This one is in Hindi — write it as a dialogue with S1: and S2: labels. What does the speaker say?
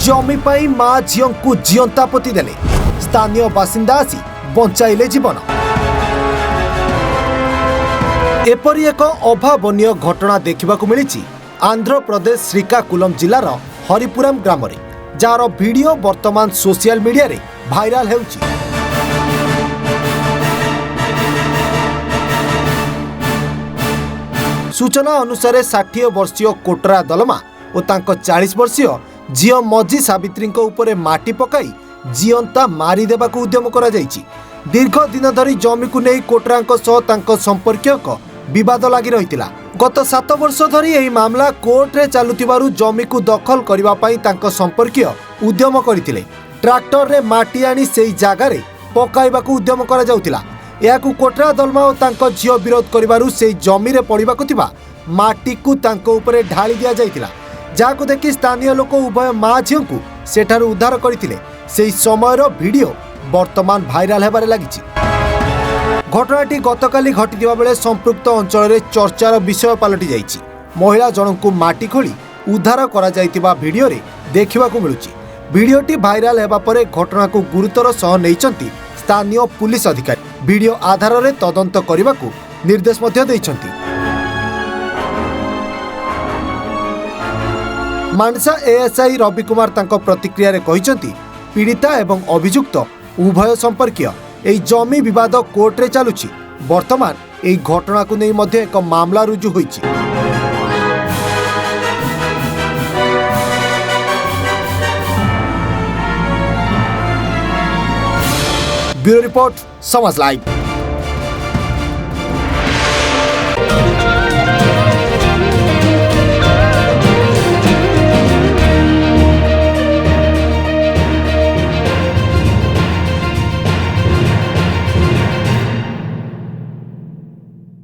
S1: जमी पाई मां झील को जीवंता पोति देले स्थानीय बासिंदा आसी बंचाइले जीवन। एपरी एक अभावनीय घटना देखा मिली आंध्र प्रदेश श्रीकाकुलम जिलार हरिपुरम ग्राम रे, जार वीडियो वर्तमान सोशल मीडिया रे भाइराल हेउची। सूचना अनुसार 60 वर्षीय कोटरा दलमा और 40 वर्षीय झील मझी सावित्री उपरे माटी पकाई जीवंता मारिदेवा उद्यम करा जायछि। दीर्घ दिन धरी जमी को नहीं कोटरा संपर्क विवाद लगी रही। गत 7 वर्ष धरी यह मामला कोर्ट रे चलुथिबारु जमी को दखल करबा पई तांको संपर्क उद्यम करथिले। ट्रैक्टर रे माटी आनी सेई जागा रे पकाइबाकू उद्यम करा जाउतिला। याकू कोटरा दलमा और तांको झियो विरोध करिबारु सेई जमी रे पड़िबाकू थिबा माटी को तांको उपरे ढाली दिया जाइतिला, जाको देखि स्थानीय लोक उभय मां झियो को सेठारु उद्धार करथिले। सेई समयर वीडियो वर्तमान भाइराल हेबारे लागिछि। घटनाटी गतकाली घटिथिबा बेले संपृक्त अंचल में चर्चार विषय पलटि जाइछि। महिला जनकू माटी खोली उद्धार करा जाइतिबा वीडियो रे देखिबाकू मिलुछि। वीडियोटी भाइराल हेबा परे घटना को गुरुतर सह नेइछन्ति स्थानीय पुलिस अधिकारी। वीडियो आधार रे तदंत करबाकू निर्देश मध्य दैछन्ति। मानसा एएसआई रवि कुमार तांको प्रतिक्रिया रे कहिछन्ति पीड़िता एवं अभियुक्त उभय संपर्कीय एई जमी विवाद कोर्ट रे चलुछि। वर्तमान एई घटना को नहीं मध्य एक मामला रुजु होइछि। ब्यूरो रिपोर्ट समाज लाइव।